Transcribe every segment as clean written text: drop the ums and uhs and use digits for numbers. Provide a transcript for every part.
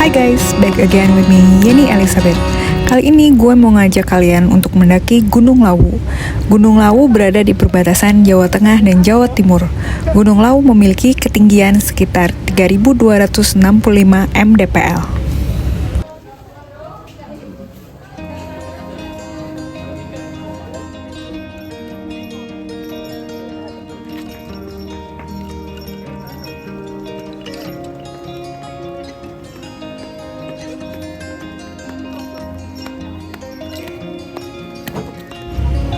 Hai guys, back again with me, Yeni Elizabeth. Kali ini gue mau ngajak kalian untuk mendaki Gunung Lawu. Gunung Lawu berada di perbatasan Jawa Tengah dan Jawa Timur. Gunung Lawu memiliki ketinggian sekitar 3.265 mdpl.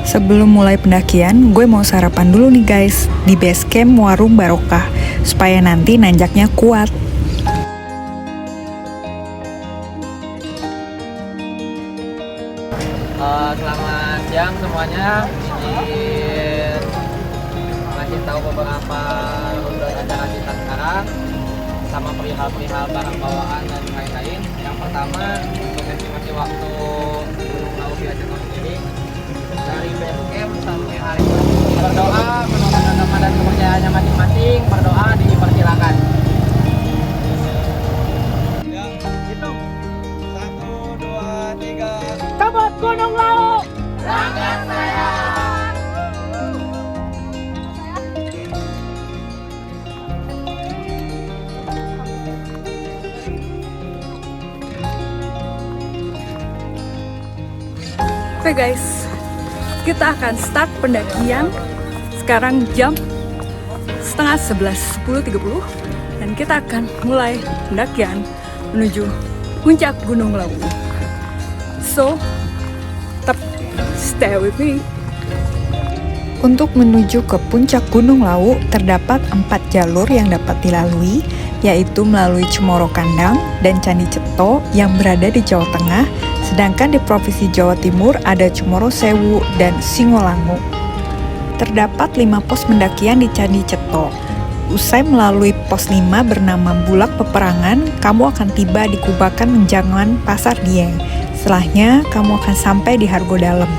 Sebelum mulai pendakian, gue mau sarapan dulu nih guys, di base camp Warung Barokah, supaya nanti nanjaknya kuat. Selamat siang semuanya. Izin ngasih tahu beberapa rute acara kita sekarang, sama perihal-perihal barang bawaan dan lain-lain. Yang pertama, untuk estimasi waktu Gunung Lawu via channel sendiri, dari base camp sampai hari berdoa menurut agama dan kepercayaannya masing-masing. Berdoa dipersilakan. Ya, hitung 1, 2, 3. Kabut Gunung Lawu, langkah saya. Oke guys, kita akan start pendakian. Sekarang jam 10:30, 10.30, dan kita akan mulai pendakian menuju puncak Gunung Lawu. So, tetap stay with me. Untuk menuju ke puncak Gunung Lawu terdapat 4 jalur yang dapat dilalui, yaitu melalui Cemoro Kandang dan Candi Ceto yang berada di Jawa Tengah. Sedangkan di Provinsi Jawa Timur ada Cemoro Sewu dan Singolangu. Terdapat 5 pos pendakian di Candi Ceto. Usai melalui pos 5 bernama Bulak Peperangan, kamu akan tiba di Kubakan Menjangan Pasar Dieng. Setelahnya, kamu akan sampai di Hargo Dalem.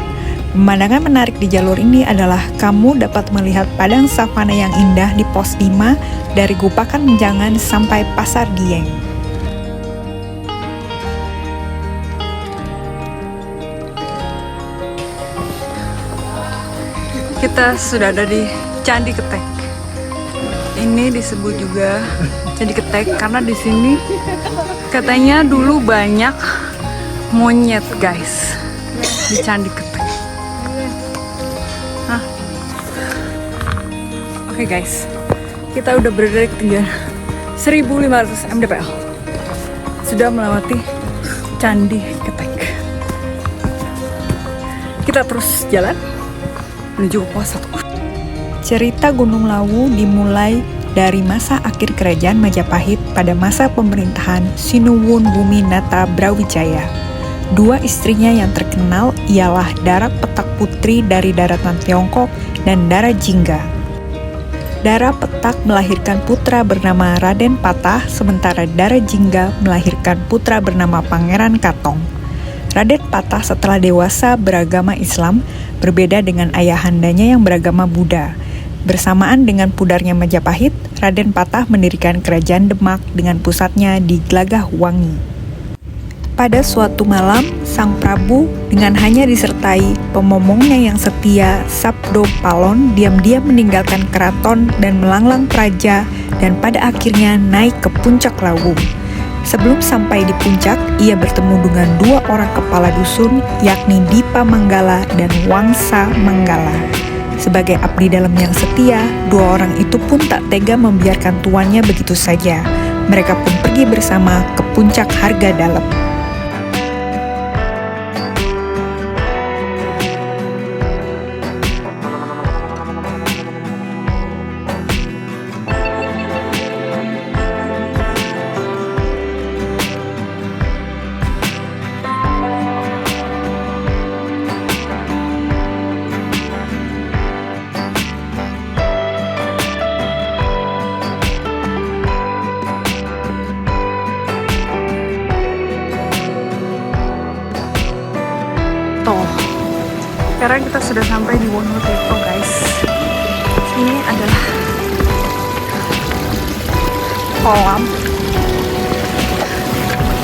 Pemandangan menarik di jalur ini adalah kamu dapat melihat padang savana yang indah di pos 5 dari Kubakan Menjangan sampai Pasar Dieng. Kita sudah ada di Candi Ketek. Ini disebut juga Candi Ketek karena di sini katanya dulu banyak monyet guys di Candi Ketek. Hah? Oke guys, kita udah berada di ketinggian 1.500 mdpl. Sudah melewati Candi Ketek. Kita terus jalan menuju pos 1. Cerita Gunung Lawu dimulai dari masa akhir kerajaan Majapahit pada masa pemerintahan Sinuwun Buminata Brawijaya. 2 istrinya yang terkenal ialah Dara Petak Putri dari daratan Tiongkok dan Dara Jingga. Dara Petak melahirkan putra bernama Raden Patah, sementara Dara Jingga melahirkan putra bernama Pangeran Katong. Raden Patah setelah dewasa beragama Islam, berbeda dengan ayahandanya yang beragama Buddha. Bersamaan dengan pudarnya Majapahit, Raden Patah mendirikan kerajaan Demak dengan pusatnya di Glagahwangi. Pada suatu malam, Sang Prabu dengan hanya disertai pemomongnya yang setia, Sabdo Palon, diam-diam meninggalkan keraton dan melanglang praja dan pada akhirnya naik ke puncak Lawu. Sebelum sampai di puncak, ia bertemu dengan 2 orang kepala dusun, yakni Dipa Manggala dan Wangsa Manggala. Sebagai abdi dalam yang setia, 2 orang itu pun tak tega membiarkan tuannya begitu saja. Mereka pun pergi bersama ke puncak Harga Dalem. Sekarang kita sudah sampai di Wonotirto guys. Ini adalah kolam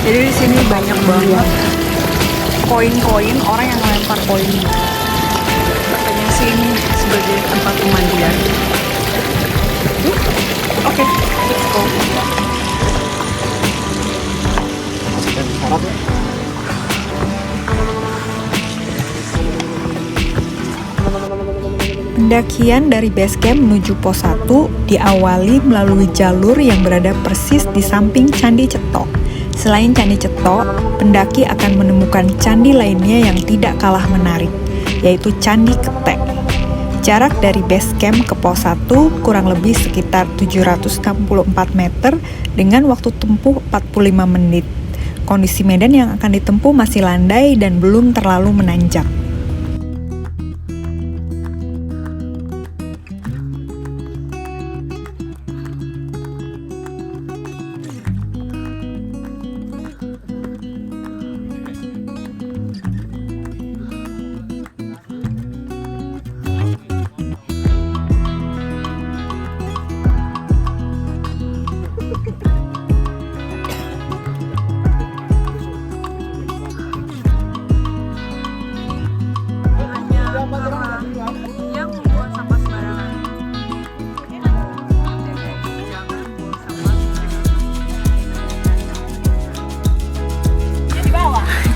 Jadi di sini banyak banget koin-koin orang yang melempar koin. Katanya sih ini sebagai tempat pemandian. Oke, let's go. Pendakian dari base camp menuju pos 1 diawali melalui jalur yang berada persis di samping Candi Cetok. Selain Candi Cetok, pendaki akan menemukan candi lainnya yang tidak kalah menarik, yaitu Candi Ketek. Jarak dari base camp ke pos 1 kurang lebih sekitar 764 meter dengan waktu tempuh 45 menit. Kondisi medan yang akan ditempuh masih landai dan belum terlalu menanjak.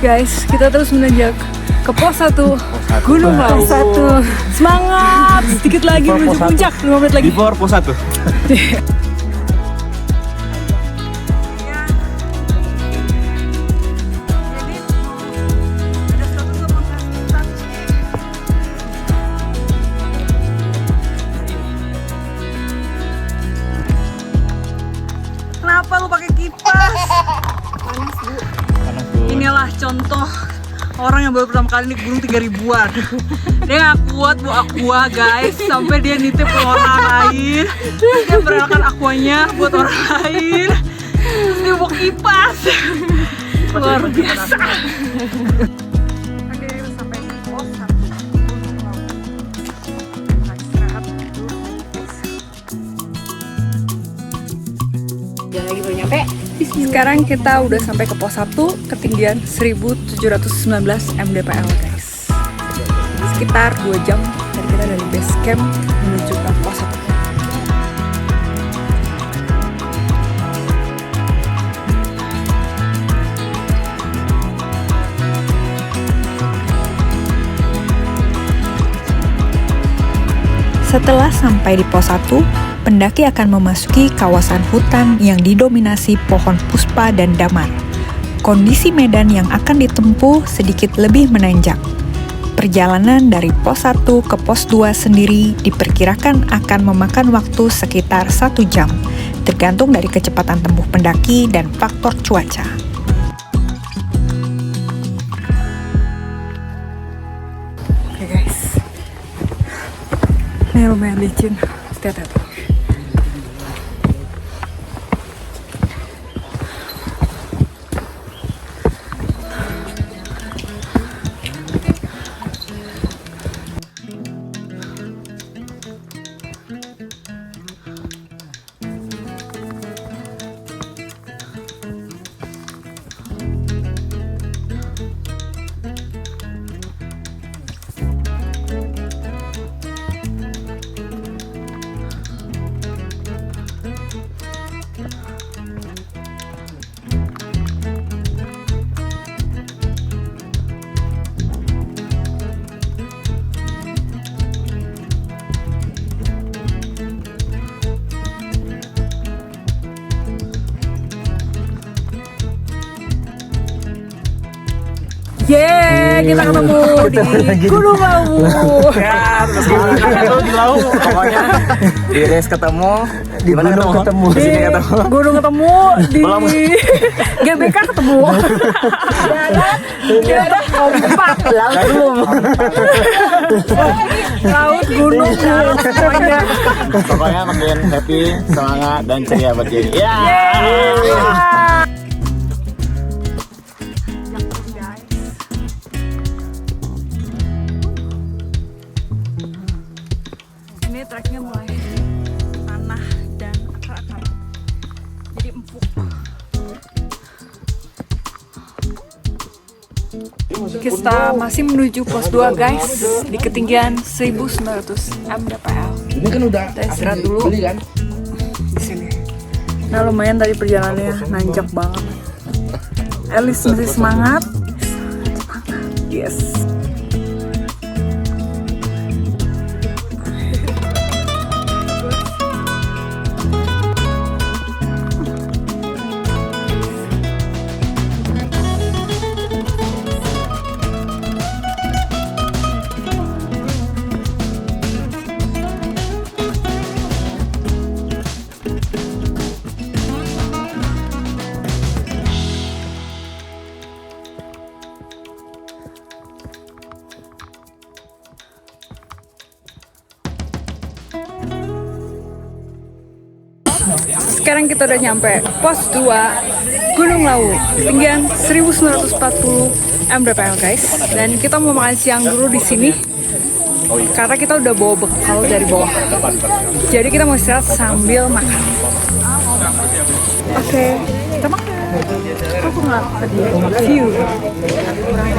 Guys, kita terus menanjak ke pos 1 Gunung Lawu. 1. Semangat! Sedikit lagi menuju puncak, 5 menit lagi. Di bawah pos 1. Kenapa lu pakai kipas? Panas, Bu. Inilah contoh orang yang baru pertama kali naik gunung 3000-an. Dia gak kuat bu aqua guys, sampai dia nitip ke orang lain. Dia merelakan aquanya buat orang lain. Terus dia bawa kipas. Luar biasa. Oke, sampai di pos 1 Gunung Lawu. Kita istirahat dulu. Jangan lagi baru nyampe. Sekarang kita udah sampai ke pos 1, ketinggian 1719 mdpl guys. Sekitar 2 jam dari kita dari base camp menuju ke pos 1. Setelah sampai di pos 1, pendaki akan memasuki kawasan hutan yang didominasi pohon puspa dan damar. Kondisi medan yang akan ditempuh sedikit lebih menanjak. Perjalanan dari pos 1 ke pos 2 sendiri diperkirakan akan memakan waktu sekitar 1 jam, tergantung dari kecepatan tempuh pendaki dan faktor cuaca. Oke guys, ini lumayan licin, hati-hati. Yeay, kita ketemu di Gunung Lawu. Ya, terus di Lawu pokoknya di race ketemu, di mana ketemu? Di sini ketemu. Gunung ketemu, di GBK ketemu. Darat kompak. Laut belum. Laut, gunung, darat semuanya. Pokoknya makin happy, semangat dan ceria buat jadi. Ya. Ini treknya mulai tanah dan akar-akar, jadi empuk. Kita masih menuju pos 2 guys, di ketinggian 1900 mdpl. Ini kan udah Kita istirahat dulu beli kan? di sini. Nah lumayan tadi perjalanannya nanjak banget. Elis masih semangat. Yes. Sekarang kita udah nyampe pos 2 Gunung Lawu, ketinggian 1940 mdpl guys. Dan kita mau makan siang dulu di sini karena kita udah bawa bekal dari bawah. Jadi kita mau istirahat sambil makan. Oke, kita makan. Aku nggak view,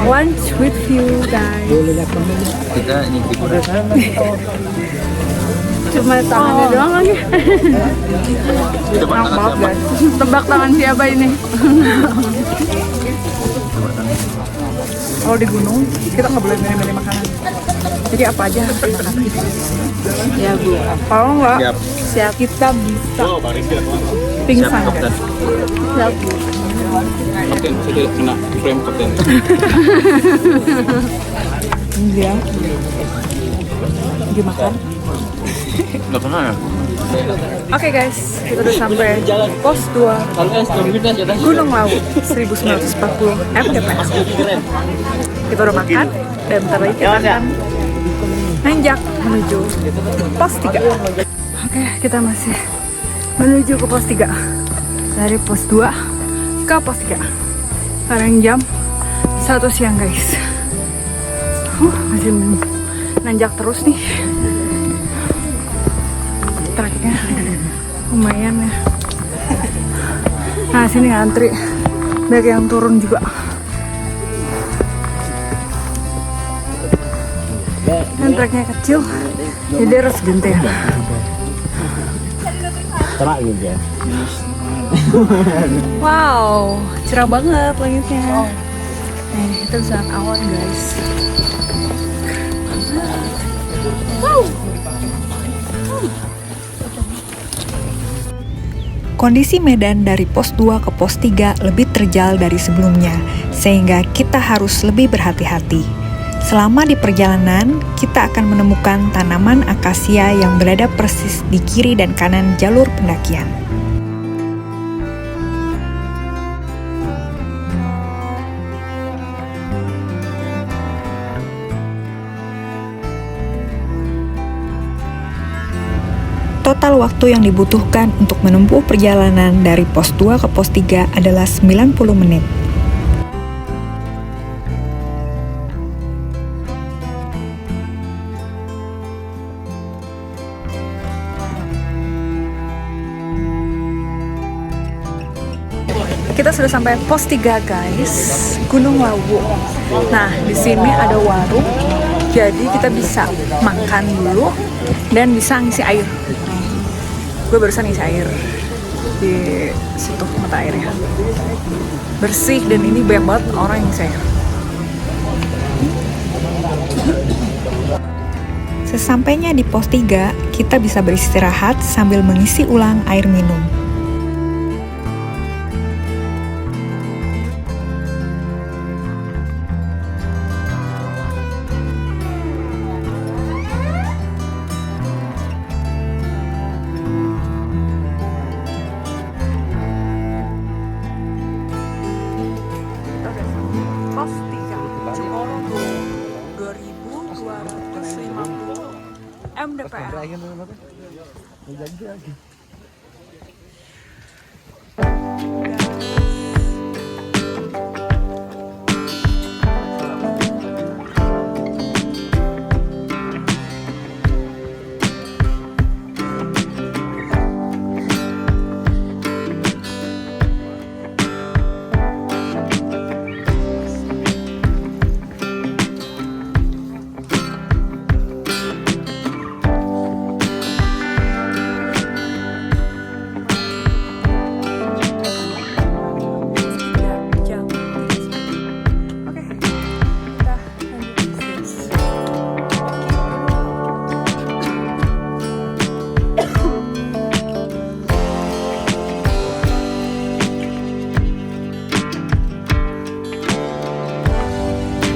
lunch with view guys. Kita nyicip Cuma tangannya doang lagi. Enak banget guys. Tebak tangan siapa ini? Kalau di gunung kita nggak boleh milih-milih makanan. Jadi apa aja harus dimakan. Ya Bu. Kalau nggak, siap kita bisa pingsan guys. Siap Bu. Kapten, sudah kena frame kapten. Dia dimakan. Nggak pernah ya? Oke guys, kita udah sampai pos 2 Gunung Lawu 1940 mdpl. Kita udah makan dan bentar lagi kita akan nanjak menuju pos 3. Oke, kita masih menuju ke pos 3. Dari pos 2 ke pos 3. Sekarang jam 1 siang guys. Masih nanjak terus nih. Treknya lumayan ya. Nah sini ngantri, banyak yang turun juga. Kan treknya kecil, jadi harus genting. Terak gitu ya. Wow, cerah banget langitnya. Itu saat awan guys. Wow. Kondisi medan dari pos 2 ke pos 3 lebih terjal dari sebelumnya, sehingga kita harus lebih berhati-hati. Selama di perjalanan, kita akan menemukan tanaman akasia yang berada persis di kiri dan kanan jalur pendakian. Total waktu yang dibutuhkan untuk menempuh perjalanan dari pos 2 ke pos 3 adalah 90 menit. Kita sudah sampai pos 3 guys, Gunung Lawu. Nah, di sini ada warung. Jadi kita bisa makan dulu dan bisa ngisi air. Gue barusan ngisi air di situ mata airnya. Bersih dan ini banyak banget orang yang ngisi air. Sesampainya di pos 3, kita bisa beristirahat sambil mengisi ulang air minum. Pos 3, Cemoro 2250 mdpl.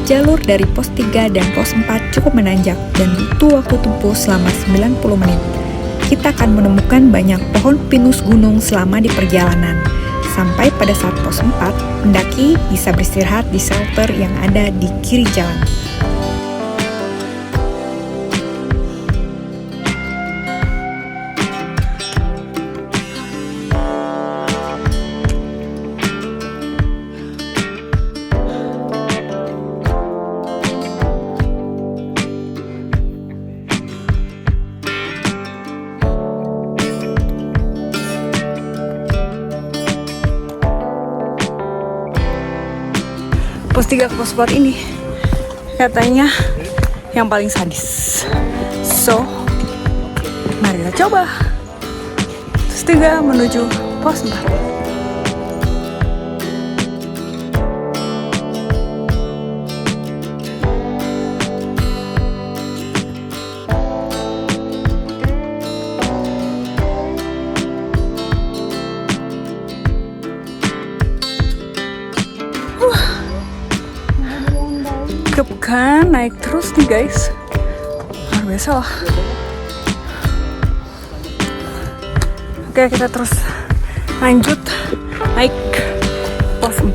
Jalur dari pos 3 dan pos 4 cukup menanjak dan butuh waktu tempuh selama 90 menit. Kita akan menemukan banyak pohon pinus gunung selama di perjalanan. Sampai pada saat pos 4, pendaki bisa beristirahat di shelter yang ada di kiri jalan. Pos 3 ke pos 4 ini katanya yang paling sadis. So, mari kita coba. Pos 3 menuju pos 4. Kan naik terus nih guys, luar biasa lah. Oke, kita terus lanjut naik pos 4,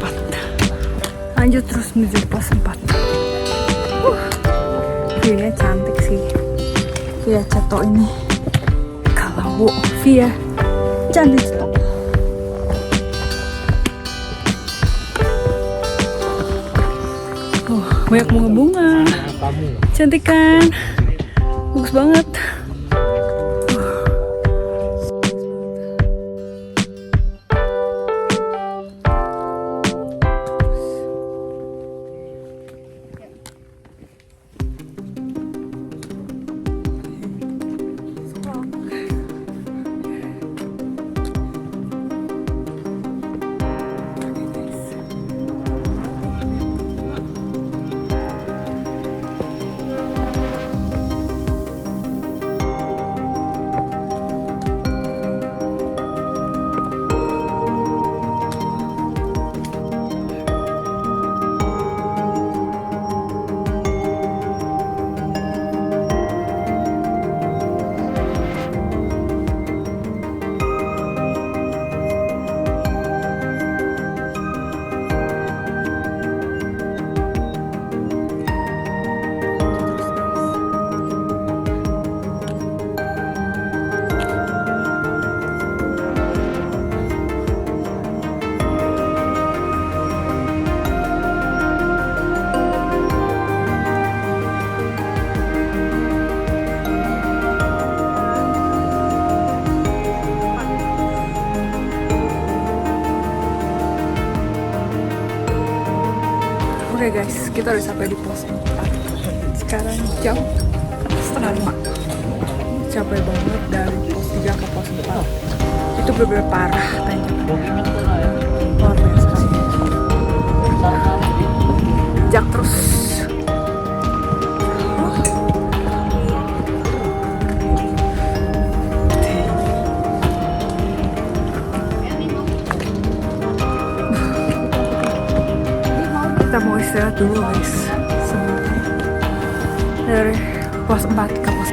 lanjut terus menuju pos 4. View-nya cantik sih, via Ceto ini. Kalau via Candi Ceto. Banyak bunga-bunga, cantik kan, bagus banget. Oke guys, kita udah sampai di pos 4. Sekarang jam 4:30. Capek banget dari pos 3 ke pos 4. Itu bener-bener parah tanjakannya. Luar biasa sih. Jak terus. Kita mau istirahat dulu guys, dari pos 4 ke pos.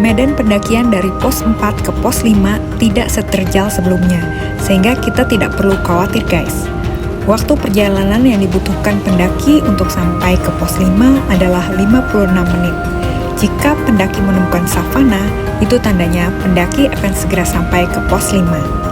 Medan pendakian dari pos 4 ke pos 5 tidak seterjal sebelumnya, sehingga kita tidak perlu khawatir guys. Waktu perjalanan yang dibutuhkan pendaki untuk sampai ke pos 5 adalah 56 menit. Jika pendaki menemukan savana, itu tandanya pendaki akan segera sampai ke pos 5.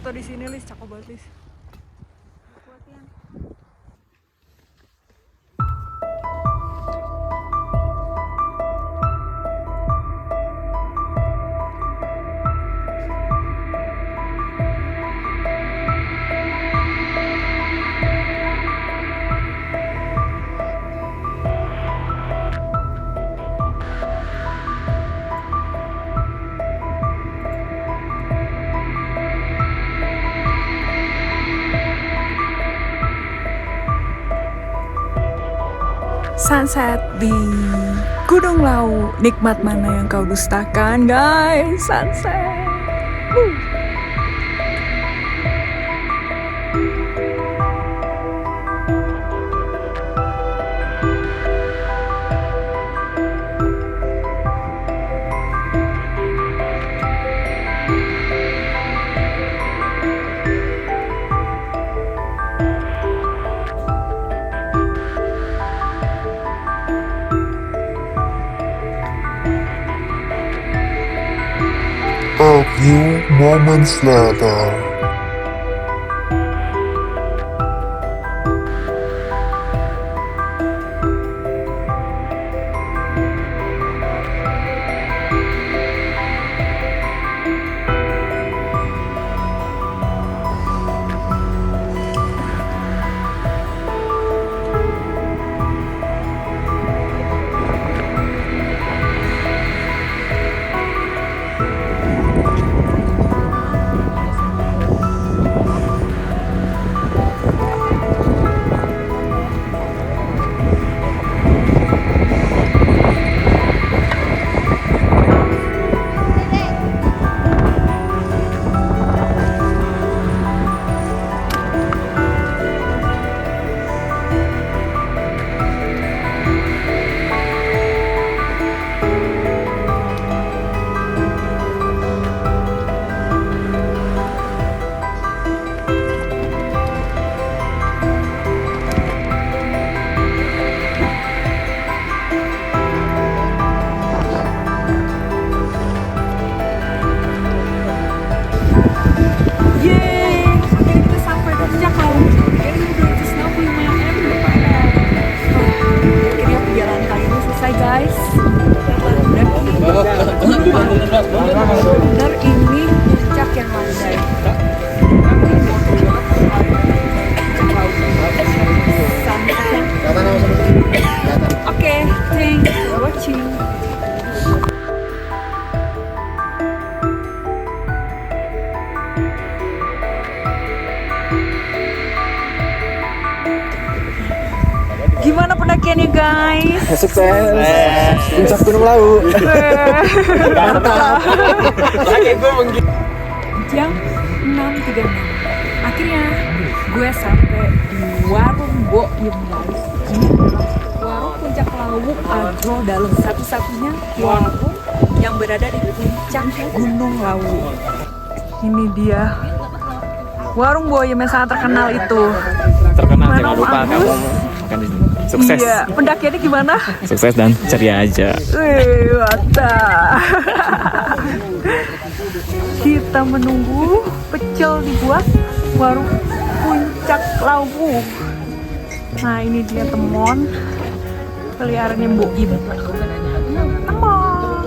foto di sini, Lis. Cakep banget, Lis. Sunset di Gunung Lawu. Nikmat mana yang kau dustakan, guys? Sunset. A few moments later. Benar ini puncak yang landai. Oke, thanks for watching. Gimana pendakiannya, guys? Sukses. Puncak Gunung Lawu. Mantap. Jam 6.36. Akhirnya gue sampai di warung Boyem, guys. Ini adalah warung puncak Lawu Agro Dalem, satu-satunya warung yang berada di puncak Gunung Lawu. Ini dia warung Boyem yang sangat terkenal itu. Terkenal, Mana jangan lupa Agus? kamu makan di sini. Sukses. Iya, pendakiannya gimana? Sukses dan ceria aja. Wih, mantap. Kita menunggu pecel dibuat warung puncak Lawu. Nah, ini dia temon peliharaannya Mbok Im. Temon.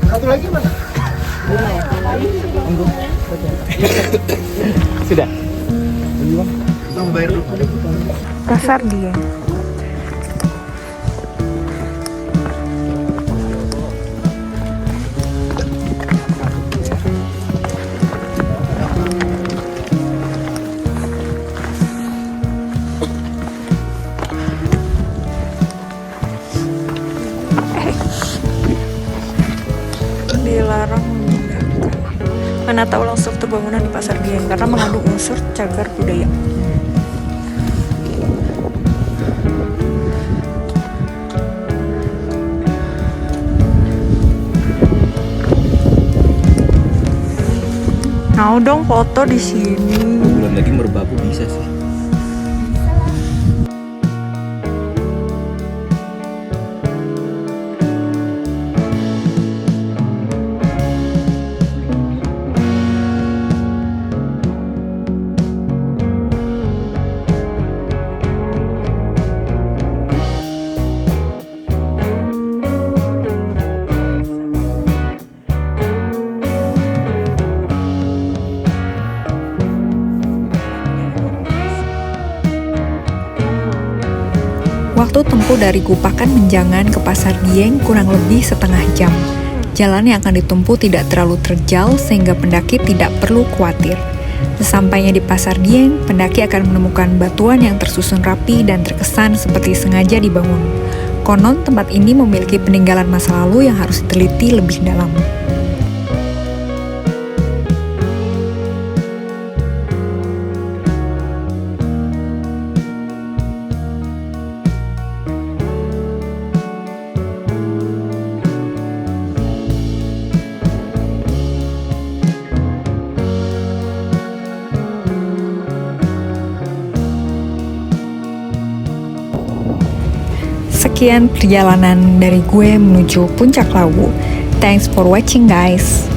Satu lagi mana? Sudah. Dasar dia. Dilarang menggunakan menata ulang struktur bangunan di Pasar Dieng karena mengandung unsur cagar budaya. Mau dong foto di sini. Belum lagi merbabu bisa sih. Waktu tempuh dari Gupakan Menjangan ke Pasar Dieng kurang lebih setengah jam. Jalan yang akan ditempuh tidak terlalu terjal sehingga pendaki tidak perlu khawatir. Sesampainya di Pasar Dieng, pendaki akan menemukan batuan yang tersusun rapi dan terkesan seperti sengaja dibangun. Konon tempat ini memiliki peninggalan masa lalu yang harus diteliti lebih dalam. Sekian perjalanan dari gue menuju Puncak Lawu. Thanks for watching guys.